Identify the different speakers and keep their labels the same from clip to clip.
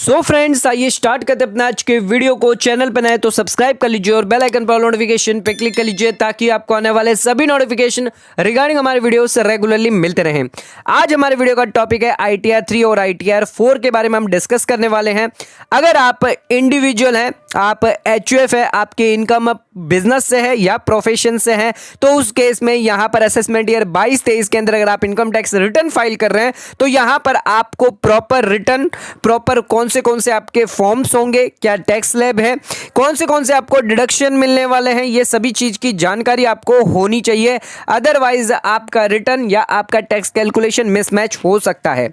Speaker 1: So friends, आइए start करते अपने आज के वीडियो को। चैनल पर नए तो सब्सक्राइब कर लीजिए और बेल आइकन पर नोटिफिकेशन पे क्लिक कर लीजिए ताकि आपको आने वाले सभी नोटिफिकेशन रिगार्डिंग हमारे वीडियो से रेगुलरली मिलते रहें। आज हमारे वीडियो का टॉपिक है ITR 3 और ITR 4 के बारे में हम डिस्कस करने वाले हैं। अगर आप इंडिविजुअल हैं, आप HUF है, आपकी इनकम बिजनेस से है या प्रोफेशन से है, तो उस केस में यहां पर असेसमेंट ईयर 22-23 के अंदर अगर आप इनकम टैक्स रिटर्न फाइल कर रहे हैं तो यहां पर आपको प्रॉपर रिटर्न, प्रॉपर कौन से आपके फॉर्म्स होंगे, क्या टैक्स स्लैब है, कौन से आपको डिडक्शन मिलने वाले हैं, ये सभी चीज की जानकारी आपको होनी चाहिए। अदरवाइज आपका रिटर्न या आपका टैक्स कैलकुलेशन मिसमैच हो सकता है।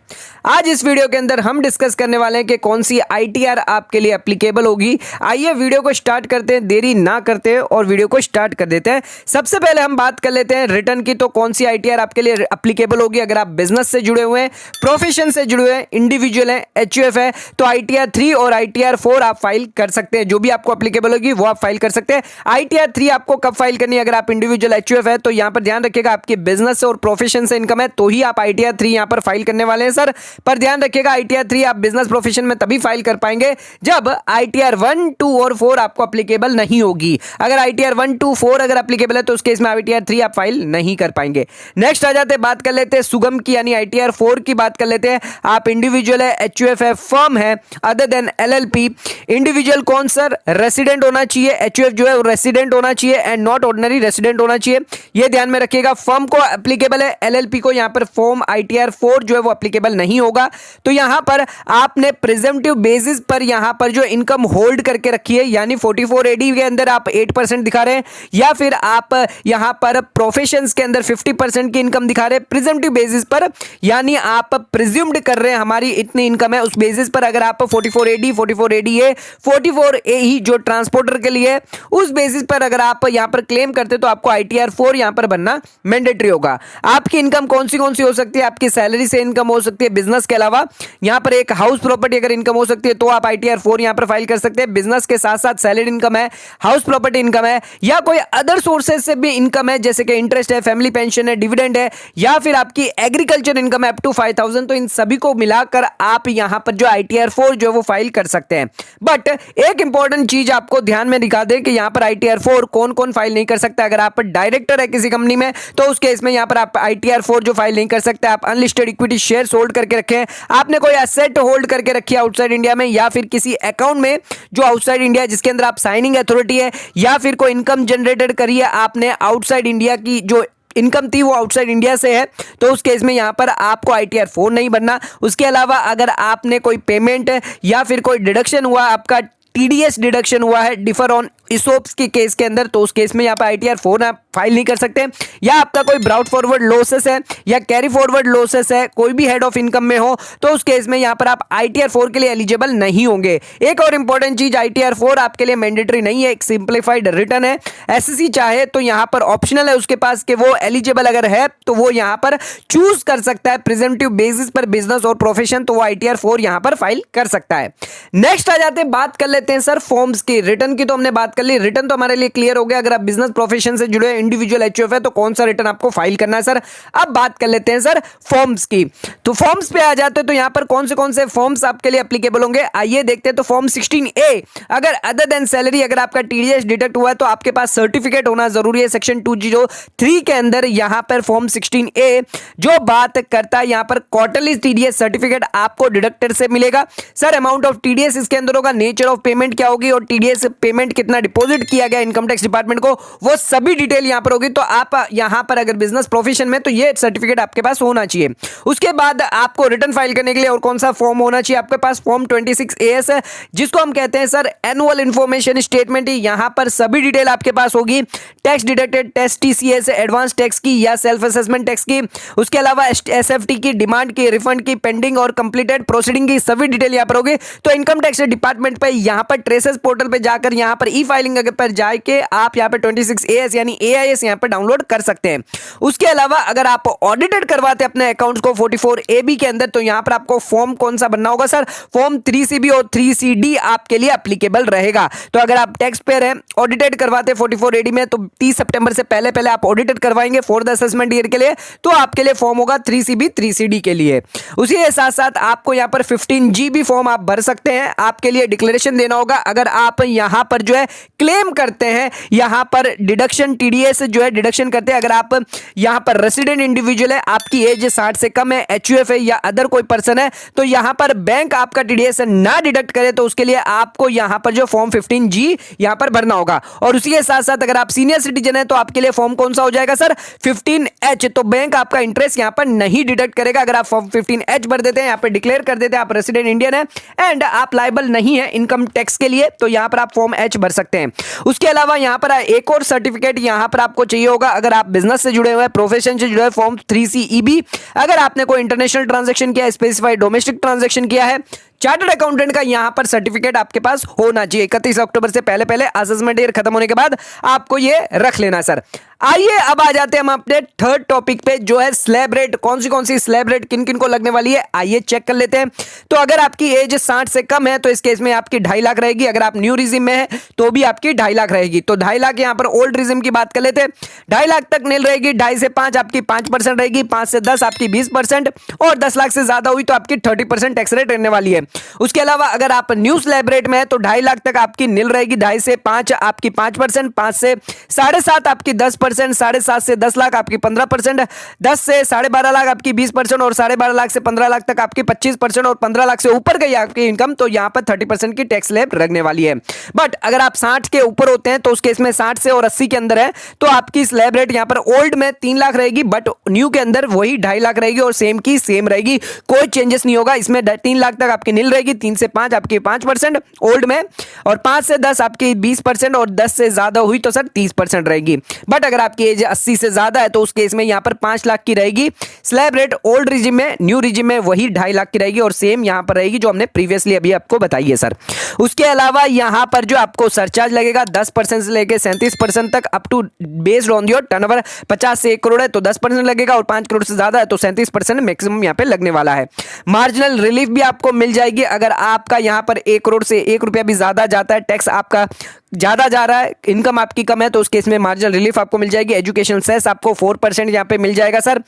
Speaker 1: आज इस वीडियो के अंदर हम डिस्कस करने वाले हैं कि कौन सी ITR आपके लिए एप्लीकेबल होगी। आइए वीडियो को स्टार्ट करते हैं, देरी ना करते हैं और वीडियो को स्टार्ट कर देते हैं। सबसे पहले हम बात कर लेते हैं रिटर्न की, तो कौन सी ITR आपके लिए एप्लीकेबल होगी। अगर आप बिजनेस से जुड़े हुए हैं, प्रोफेशन से जुड़े हुए हैं, इंडिविजुअल हैं, HUF है, तो ITR 3 और ITR 4 आप फाइल कर सकते हैं। जो भी आपको एप्लीकेबल होगी वो आप फाइल कर सकते हैं। ITR 3 आपको कब फाइल करनी है? अगर आप इंडिविजुअल HUF है तो यहां पर ध्यान रखिएगा, आपके बिजनेस से और प्रोफेशन से इनकम है तो ही आप ITR 3 यहां पर फाइल करने वाले हैं सर। पर ध्यान रखिएगा, ITR 3 आप बिजनेस प्रोफेशन में तभी फाइल कर पाएंगे जब ITR 1, 2 और 4 आपको एप्लीकेबल नहीं होगी। अगर ITR 1, 2, 4 अगर एप्लीकेबल है तो उस केस में ITR 3 आप फाइल नहीं कर पाएंगे। नेक्स्ट आ जाते हैं, बात कर लेते हैं सुगम की, यानी ITR 4 की बात कर लेते हैं। आप इंडिविजुअल है, HUF है, फर्म है अदर देन LLP। इंडिविजुअल कौन सर? रेसिडेंट होना चाहिए, HUF जो है वो रेसिडेंट होना चाहिए एंड नॉट ऑर्डिनरी रेसिडेंट होना चाहिए, ये ध्यान में रखिएगा। फर्म को एप्लीकेबल है, LLP को यहां पर फॉर्म ITR 4 जो है वो एप्लीकेबल नहीं होगा। तो यहां पर आपने प्रिजम्पटिव बेसिस पर यहां पर जो इनकम होल्ड करके रखी है, यानी 44 AD के अंदर आप 8% दिखा रहे हैं, या फिर आप यहां पर प्रोफेशंस के अंदर 50% की इनकम दिखा रहे हैं प्रिजम्पटिव बेसिस पर, यानी आप प्रिज्यूम्ड कर रहे हैं हमारी इतनी इनकम है, उस बेसिस पर अगर आप 44 AD, 44 ADA, 44 AE जो ट्रांसपोर्टर के लिए, उस बेसिस पर अगर आप यहां पर क्लेम करते तो आपको ITR 4 यहां पर बनना मैंडेटरी होगा। आपकी इनकम कौन सी हो सकती है? आपकी सैलरी से इनकम हो सकती है बिजनेस के अलावा, यहां पर एक हाउस प्रॉपर्टी अगर इनकम हो सकती है तो आप ITR 4 यहां पर फाइल कर सकते हैं। बिजनेस के साथ साथ सैलरी इनकम है, हाउस प्रॉपर्टी इनकम है, या कोई अदर सोर्सेज से भी इनकम है जैसे कि इंटरेस्ट है, फैमिली पेंशन है, डिविडेंड है, या फिर आपकी एग्रीकल्चर इनकम है अप टू 5000, तो इन सभी को मिलाकर आप यहां पर जो ITR 4 जो वो फाइल कर सकते हैं। बट एक इंपॉर्टेंट चीज आपको ध्यान में दिखा दे कि यहां पर ITR 4 कौन फाइल नहीं कर सकता। अगर आप डायरेक्टर है किसी कंपनी में तो उस केस में यहां पर आप ITR 4 जो फाइल नहीं कर सकते। आप अनलिस्टेड इक्विटी शेयर्स होल्ड करके रखे हैं, आपने कोई एसेट होल्ड करके रखी है आउटसाइड इंडिया में, या फिर किसी अकाउंट में जो आउटसाइड इंडिया जिसके अंदर आप साइनिंग अथॉरिटी है, या फिर कोई इनकम जनरेटेड करी है आपने आउटसाइड इंडिया की, जो इनकम थी वो आउटसाइड इंडिया से है, तो उस केस में यहां पर आपको ITR 4 नहीं बनना। उसके अलावा अगर आपने कोई पेमेंट या फिर कोई डिडक्शन हुआ, आपका TDS डिडक्शन हुआ है डिफर ऑन इसोप्स के केस के अंदर, तो उस केस में यहां पर ITR 4 आप फाइल नहीं कर सकते। या आपका कोई ब्राउट फॉरवर्ड लॉसेस है या कैरी फॉरवर्ड लॉसेस है, कोई भी हेड ऑफ इनकम में हो, तो उस केस में यहां पर आप ITR 4 के लिए एलिजिबल नहीं होंगे। एक और इंपॉर्टेंट चीज, ITR 4 आपके लिए मैंडेटरी नहीं है, एक सिंप्लीफाइड रिटर्न है। SSC चाहे तो यहां पर ऑप्शनल है उसके पास कि वो एलिजिबल अगर है तो वो यहां पर चूज कर सकता है प्रिजम्पटिव बेसिस पर बिजनेस और प्रोफेशन, तो वो ITR 4 यहां पर फाइल कर सकता है। नेक्स्ट आ जाते हैं, बात कर लेते हैं सर फॉर्म्स की। रिटर्न की तो हमने बात कर ली, रिटर्न तो हमारे लिए क्लियर हो गया। अगर आप बिजनेस प्रोफेशन से जुड़े इंडिविजुअल HUF है तो कौन सा रिटर्न आपको फाइल करना है सर। अब बात कर लेते हैं सर फॉर्म्स की। तो फॉर्म्स पे आ जाते हैं, तो यहां पर कौन से फॉर्म्स आपके लिए एप्लीकेबल होंगे, आइए देखते हैं। तो फॉर्म 16A, अगर अदर देन सैलरी अगर आपका TDS डिडक्ट हुआ है तो आपके पास सर्टिफिकेट होना जरूरी है। सेक्शन 203 के अंदर यहां पर फॉर्म 16A जो बात करता है, यहां पर क्वार्टरली TDS सर्टिफिकेट आपको डिडक्टर से मिलेगा। सर अमाउंट ऑफ TDS इसके अंदर होगा, नेचर ऑफ पेमेंट क्या होगी और TDS पेमेंट कितना डिपॉजिट किया गया इनकम टैक्स डिपार्टमेंट को, वो सभी डिटेल यहां पर होगी। तो आप यहां पर अगर बिजनेस प्रोफेशन में तो ये सर्टिफिकेट आपके पास होना चाहिए। उसके बाद आपको रिटर्न फाइल करने के लिए और कौन सा फॉर्म होना चाहिए आपके पास? फॉर्म 26AS है, जिसको हम कहते हैं सर एनुअल इंफॉर्मेशन स्टेटमेंट। यहां पर सभी डिटेल आपके पास होगी, tax deducted, tax TCS, advance tax की या सेल्फ असेसमेंट टैक्स की, उसके अलावा SFT की, डिमांड की, रिफंड की, पेंडिंग और कंप्लीटेड प्रोसीडिंग की सभी डिटेल यहां पर होगी। तो इनकम टैक्स डिपार्टमेंट पे यहां पर ट्रेसेस पोर्टल पे जाकर यहां पर ई फाइलिंग पर जाके आप यहां पे 26AS यानी A EIS यहाँ पर डाउनलोड कर सकते हैं। उसके अलावा अगर आप ऑडिटेड करवाते हैं अपने अकाउंट्स को 44AB के अंदर, तो यहाँ पर आपको फॉर्म कौन सा बनना होगा सर? फॉर्म 3CB और 3CD आपके लिए एप्लीकेबल रहेगा। तो अगर आप टैक्स पेयर हैं, ऑडिटेड करवाते हैं 44AD में, तो 30 सितंबर से पहले पहले आप ऑडिटेड करवाएंगे फॉर द असेसमेंट ईयर के लिए, तो आपके लिए फॉर्म होगा 3CB 3CD के लिए। उसी के साथ साथ आपको यहाँ पर 15GB फॉर्म आप भर सकते हैं, आपके लिए डिक्लेरेशन देना होगा। अगर आप यहाँ पर जो है क्लेम करते हैं, यहाँ पर डिडक्शन TDS जो है डिडक्शन करते हैं, अगर आप यहाँ पर रेसिडेंट इंडिविजुअल है, आपकी एज 60 से कम है, HUF है या अदर कोई पर्सन है, तो यहाँ पर बैंक आपका TDS ना डिडक्ट करे, तो उसके लिए आपको यहाँ पर जो फॉर्म 15G यहाँ पर भरना होगा। और उसी के साथ साथ अगर आप सीनियर सिटीजन है, तो आपके लिए फॉर्म कौन सा हो जाएगा सर? 15H। तो बैंक आपका इंटरेस्ट यहाँ पर नहीं डिडक्ट करेगा अगर आप फॉर्म 15H भर देते हैं, यहाँ पर डिक्लेयर कर देते हैं आप रेसिडेंट इंडियन है एंड आप लायबल नहीं है इनकम टैक्स के लिए, तो यहाँ पर आप फॉर्म H भर सकते हैं। उसके अलावा यहाँ पर एक और सर्टिफिकेट यहाँ पर आपको चाहिए होगा, अगर आप बिजनेस से जुड़े हुए हैं, प्रोफेशन से जुड़े हुए, फॉर्म 3CEB। अगर आपने कोई इंटरनेशनल ट्रांजैक्शन किया है, स्पेसिफाइड डोमेस्टिक ट्रांजैक्शन किया है, चार्टर्ड अकाउंटेंट का यहां पर सर्टिफिकेट आपके पास होना चाहिए। 31 अक्टूबर से पहले पहले असेसमेंट ईयर खत्म होने के बाद आपको ये रख लेना सर। आइए अब आ जाते हैं हम अपने थर्ड टॉपिक पे, जो है स्लैब रेट। कौन सी स्लैब रेट किन किन को लगने वाली है, आइए चेक कर लेते हैं। तो अगर आपकी एज 60 से कम है, तो इस केस में आपकी 2.5 लाख रहेगी। अगर आप न्यू रिजिम में है तो भी आपकी 2.5 लाख रहेगी। तो 2.5 लाख यहाँ पर ओल्ड रिजिम की बात कर लेते हैं, 2.5 लाख तक नील रहेगी। 2.5 से 5 आपकी 5% रहेगी, 5 से 10 आपकी 20%, और 10 लाख से ज्यादा हुई तो आपकी 30% टैक्स रेट रहने वाली है। उसके अलावा अगर आप न्यू स्लैब रेट में है, तो 2.5 लाख तक आपकी नील रहेगी। 2.5 से 5 आपकी 5%, 5 से 7.5 आपकी 10%, 7.5 से 10 लाख आपकी 15%, 10 से 12.5 लाख आपकी 20%, और 12.5 लाख से 15 लाख तक आपकी 25%, और 15 लाख से ऊपर गई आपकी इनकम तो यहां पर 30% की टैक्स स्लैब लगने वाली है। बट अगर आप 60 के ऊपर होते हैं, तो उस केस में 60 से और 80 के अंदर है, तो आपकी स्लैब रेट यहां पर ओल्ड में 3 लाख रहेगी, बट न्यू के अंदर वही 2.5 लाख रहेगी और सेम की सेम रहेगी, कोई चेंजेस नहीं होगा। इसमें 3 लाख तक आपकी नील रहेगी, 3 से 5 आपकी 5% ओल्ड में, और 5 से 10 आपकी 20%, और 10 से ज्यादा हुई तो सर 30% रहेगी। बट अगर आपकी एज 80 से ज्यादा है, तो उस केस में यहां पर 5 लाख की रहेगी स्लैब रेट ओल्ड रिजिम में, न्यू रिजिम में वही 2.5 लाख की रहेगी, और सेम यहां पर रहेगी जो हमने प्रीवियसली अभी आपको बताई है सर। उसके अलावा यहां पर जो आपको सरचार्ज लगेगा 10% से लेकर 37% तक, up to based on your turnover. 50 से 1 करोड़ है तो 10% लगेगा, और 5 करोड़ से ज्यादा है तो 37% मैक्सिमम यहां पे लगने वाला है। मार्जिनल रिलीफ भी आपको मिल जाएगी अगर आपका यहां पर 1 करोड़ से 1 रुपया भी ज्यादा जाता है, टैक्स आपका ज्यादा जा रहा है, इनकम आपकी कम है, तो उस केस में मार्जिनल रिलीफ आपको मिल जाएगी। एजुकेशन सेस आपको 4% यहां पे मिल जाएगा सर।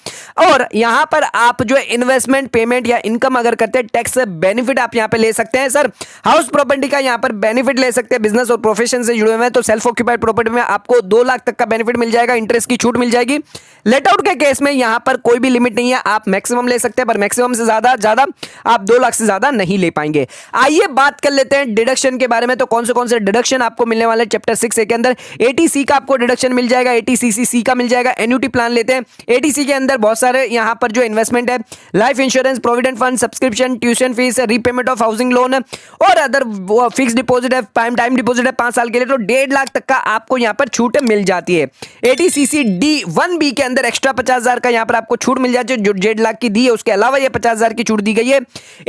Speaker 1: और यहां पर आप जो इन्वेस्टमेंट पेमेंट या इनकम अगर करते हैं, टैक्स बेनिफिट आप यहां पे ले सकते हैं सर। हाउस प्रॉपर्टी का यहां पर बेनिफिट ले सकते हैं, बिजनेस और प्रोफेशन से जुड़े हुए हैं, तो सेल्फ ऑक्यूपाइड प्रॉपर्टी में आपको 2 लाख तक का बेनिफिट मिल जाएगा, इंटरेस्ट की छूट मिल जाएगी। लेट आउट के केस में यहां पर कोई भी लिमिट नहीं है, आप मैक्सिमम ले सकते हैं, पर मैक्सिमम से ज्यादा आप 2 लाख से ज्यादा नहीं ले पाएंगे। आइए बात कर लेते हैं डिडक्शन के बारे में। तो कौन से डिडक्शन आपको मिलने वाले चैप्टर 6 के अंदर, ATC का आपको डिडक्शन मिल जाएगा, ATCC का मिल जाएगा। एन्युटी प्लान लेते हैं, ATC के अंदर बहुत सारे यहां पर जो इन्वेस्टमेंट है, life insurance, provident fund, subscription, tuition fees, repayment of housing loan और अदर फिक्स डिपॉजिट है, टाइम डिपॉजिट है 5 साल के लिए, तो 1.5 लाख तक का आपको यहां पर छूट मिल जाती है। ATCC D1B के अंदर एक्स्ट्रा 50,000 का यहां पर आपको छूट मिल जाती है, जो 1.5 लाख की दी है, उसके अलावा ये 50,000 की छूट दी गई है।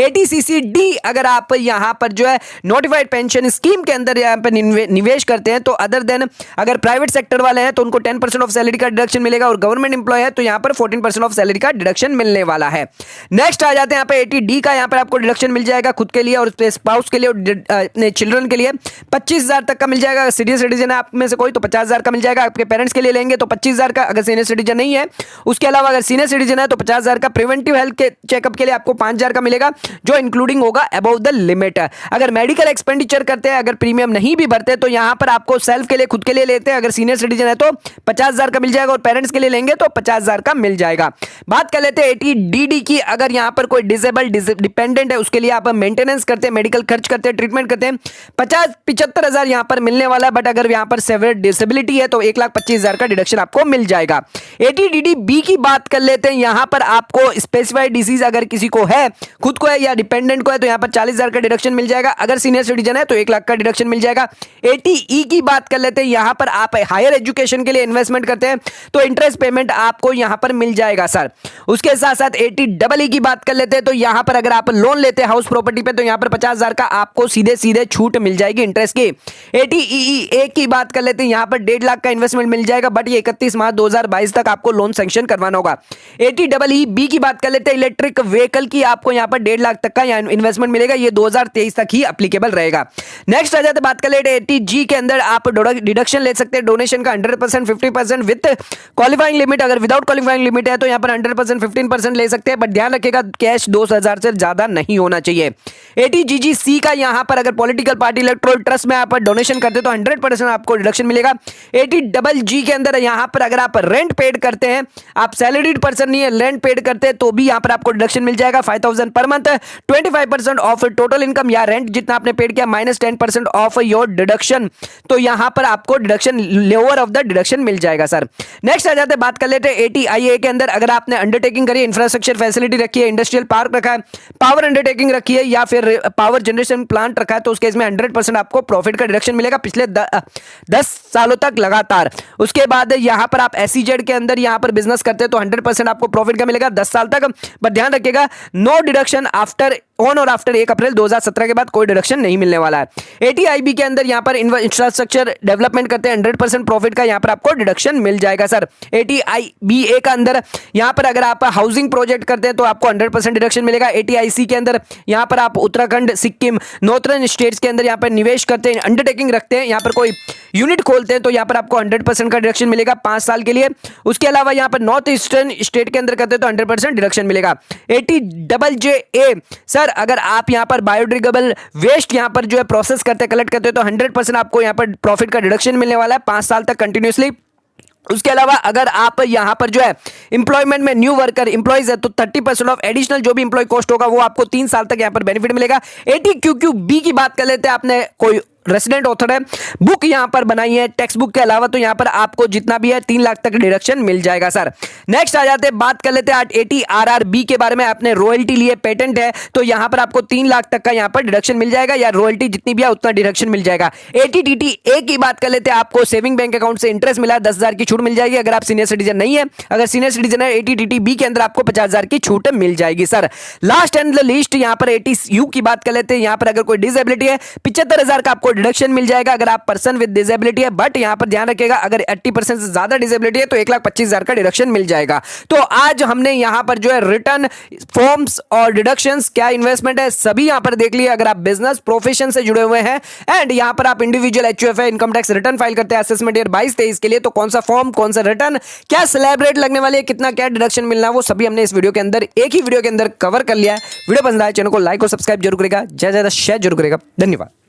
Speaker 1: ATCC D अगर आप यहां पर जो है नोटिफाइड पेंशन स्कीम के अंदर यहां पर निवेश करते हैं, तो अदर देन अगर प्राइवेट सेक्टर वाले हैं तो उनको 10% ऑफ सैलरी का डिडक्शन मिलेगा, और गवर्नमेंट एम्प्लॉय है तो यहां पर 14% ऑफ सैलरी का डिडक्शन मिलने वाला है। नेक्स्ट आ जाते हैं यहां पे 80D का, यहां पर आपको डिडक्शन मिल जाएगा खुद के लिए और स्पाउस के लिए और अपने चिल्ड्रन के लिए 25,000 तक का मिल जाएगा। सीनियर सिटीजन है आप में से कोई तो 50,000 का मिल जाएगा, आपके पेरेंट्स के लिए लेंगे तो 25,000 का, अगर सीनियर सिटीजन नहीं है। उसके अलावा अगर सीनियर सिटीजन है तो 50,000 का। प्रिवेंटिव हेल्थ के चेकअप के लिए आपको 5,000 का मिलेगा, जो इंक्लूडिंग होगा अबव द लिमिट। अगर मेडिकल एक्सपेंडिचर करते हैं, अगर प्रीमियम नहीं भी भरते, तो यहां पर आपको सेल्फ के लिए खुद के लिए लेते हैं, अगर सीनियर सिटीजन है तो 50,000 का मिल जाएगा, और पेरेंट्स के लिए लेंगे तो 50,000 का मिल जाएगा। बात कर लेते हैं 80DD की, अगर यहां पर कोई डिसेबल्ड डिपेंडेंट है, उसके लिए आप मेंटेनेंस करते हैं, मेडिकल खर्च करते हैं, ट्रीटमेंट करते हैं, 75,000 यहां पर मिलने वाला है। बट अगर यहां पर सेवियर डिसेबिलिटी है तो 1,25,000 का डिडक्शन आपको मिल जाएगा। 80DD-B की बात कर लेते हैं, यहां पर आपको स्पेसिफाइड डिसीज अगर किसी को है, खुद को है या डिपेंडेंट को है, तो यहां पर 40,000 का डिडक्शन मिल जाएगा। अगर सीनियर सिटीजन है तो 1 लाख का डिडक्शन मिल जाएगा। 80E की बात कर लेते हैं, यहां पर आप हायर एजुकेशन के लिए पे इन्वेस्टमेंट करते हैं तो इंटरेस्ट पेमेंट आपको यहां पर मिल जाएगा सर। उसके साथ साथ 80EE की बात कर लेते हैं तो यहां पर अगर आप लोन लेते हैं हाउस प्रॉपर्टी पे तो यहां पर 50,000 का आपको सीधे सीधे छूट मिल जाएगी इंटरेस्ट की। 80EE की बात कर लेते हैं, यहां पर 1.5 लाख का इन्वेस्टमेंट मिल जाएगा, बट ये 31 मार्च 2022 तक आपको लोन सैंक्शन करवाना होगा। 80EE की बात कर लेते हैं, इलेक्ट्रिक व्हीकल की आपको यहां पर 1.5 लाख तक का इन्वेस्टमेंट मिलेगा, ये 2023 तक ही एप्लीकेबल रहेगा। नेक्स्ट आ जाते बात कर लेते 80G के अंदर आप डिडक्शन ले सकते हैं डोनेशन का 100%, 50% विद क्वालिफाइंग लिमिट। अगर विदाउट क्वालिफाइंग लिमिट है तो यहां पर 100%, 15% ले सकते हैं, बट ध्यान रखिएगा कैश 2,000 से ज्यादा नहीं होना चाहिए। 80GGC का यहां पर अगर पॉलिटिकल पार्टी इलेक्टोरल ट्रस्ट में आप डोनेशन करते हैं तो 100% आपको डिडक्शन मिलेगा। 80GG के अंदर यहां पर अगर आप रेंट पेड करते हैं, आप सैलरीड पर्सन नहीं है, रेंट पेड करते हैं तो भी यहां पर आपको डिडक्शन मिल जाएगा 5,000 per month, 25% of total income या रेंट जितना आपने पेड किया माइनस 10% ऑफ योर डिडक्शन, तो यहां पर आपको deduction lower of the deduction मिल जाएगा सर। नेक्स्ट आ जाते बात कर लेते हैं 80IA के अंदर अगर आपने अंडरटेकिंग करी, इंफ्रास्ट्रक्चर फैसिलिटी रखी है, इंडस्ट्रियल पार्क रखा है, पावर अंडरटेकिंग रखी है या फिर पावर जनरेशन प्लांट रखा है तो उस केस में 100% आपको प्रॉफिट का डिडक्शन मिलेगा पिछले 10 सालों तक लगातार। उसके बाद यहां पर आप SEZ के अंदर यहां पर बिजनेस करते हैं तो 100% आपको प्रॉफिट का मिलेगा 10 साल तक, बट ध्यान रखिएगा नो डिडक्शन आफ्टर ऑन और आफ्टर 1 अप्रैल 2017 के बाद कोई डिडक्शन नहीं मिलने वाला है। 80IB के अंदर यहां पर इंफ्रास्ट्रक्चर डेवलपमेंट करते हैं 100% प्रॉफिट का यहां पर आपको डिडक्शन मिल जाएगा सर। 80IBA का अंदर यहां पर अगर आप हाउसिंग प्रोजेक्ट करते हैं तो आपको 100% डिडक्शन मिलेगा। 80IC के अंदर यहां पर आप उत्तराखंड, सिक्किम, नॉर्थर्न स्टेट्स के अंदर यहां पर निवेश करते हैं, अंडरटेकिंग रखते हैं, यहां पर कोई यूनिट खोलते हैं तो यहां पर आपको 100% का डिडक्शन मिलेगा 5 साल के लिए। उसके अलावा यहां पर नॉर्थ ईस्टर्न स्टेट के अंदर करते हैं तो 100% डिडक्शन मिलेगा। 80JA सर अगर आप यहां पर बायोडिग्रेडेबल वेस्ट यहां पर जो है प्रोसेस करते हैं, कलेक्ट करते हैं तो 100% आपको यहां पर प्रॉफिट का डिडक्शन मिलने वाला है 5 साल तक कंटिन्यूअसली। उसके अलावा अगर आप यहां पर जो है एम्प्लॉयमेंट में न्यू वर्कर एम्प्लॉइज है तो 30% ऑफ एडिशनल जो भी एम्प्लॉय कॉस्ट होगा वो आपको 3 साल तक यहां पर बेनिफिट मिलेगा। 80QQB की बात कर लेते हैं, आपने कोई रेसिडेंट ऑथर है, बुक यहां पर बनाई है टेक्स्ट बुक के अलावा तो यहां पर आपको जितना भी है 3 लाख तक डिडक्शन मिल जाएगा सर। नेक्स्ट आ जाते हैं बात कर लेते हैं 80RRB के बारे में, आपने रॉयल्टी लिए पेटेंट है तो यहां पर आपको 3 लाख तक का यहां पर डिडक्शन मिल जाएगा या रॉयल्टी जितनी भी है उतना डिडक्शन मिल जाएगा। 80TTA की बात कर लेते हैं, आपको सेविंग बैंक अकाउंट से इंटरेस्ट मिला 10,000 की छूट मिल जाएगी अगर आप सीनियर सिटीजन नहीं है। अगर सीनियर सिटीजन है 80TTB के अंदर आपको 50,000 की छूट मिल जाएगी सर। लास्ट एंड लिस्ट यहां पर 80U की बात कर लेते हैं, यहां पर अगर कोई डिसेबिलिटी है 75,000 का आपको डिडक्शन मिल जाएगा अगर आप पर्सन विद डिसेबिलिटी है, बट यहां पर ध्यान रखिएगा अगर 80% से ज्यादा डिसेबिलिटी है तो 1,25,000 का डिडक्शन मिल जाएगा। तो आज हमने यहां पर जो है रिटर्न फॉर्म्स और डिडक्शंस क्या इन्वेस्टमेंट है सभी यहां पर देख लिया। अगर आप बिजनेस प्रोफेशन से जुड़े हुए हैं एंड यहां पर आप individual HUF income tax return file करते हैं असेसमेंट ईयर 22-23 के लिए, तो कौन सा फॉर्म, कौन सा रिटर्न, क्या स्लैब रेट लगने वाले, कितना क्या डिडक्शन मिलना है, वो सभी हमने इस वीडियो के अंदर एक ही वीडियो के अंदर कवर कर लिया है। वीडियो पसंद आए चैनल को लाइक और सब्सक्राइब जरूर करेगा, ज्यादा से ज्यादा शेयर जरूर करेगा। धन्यवाद।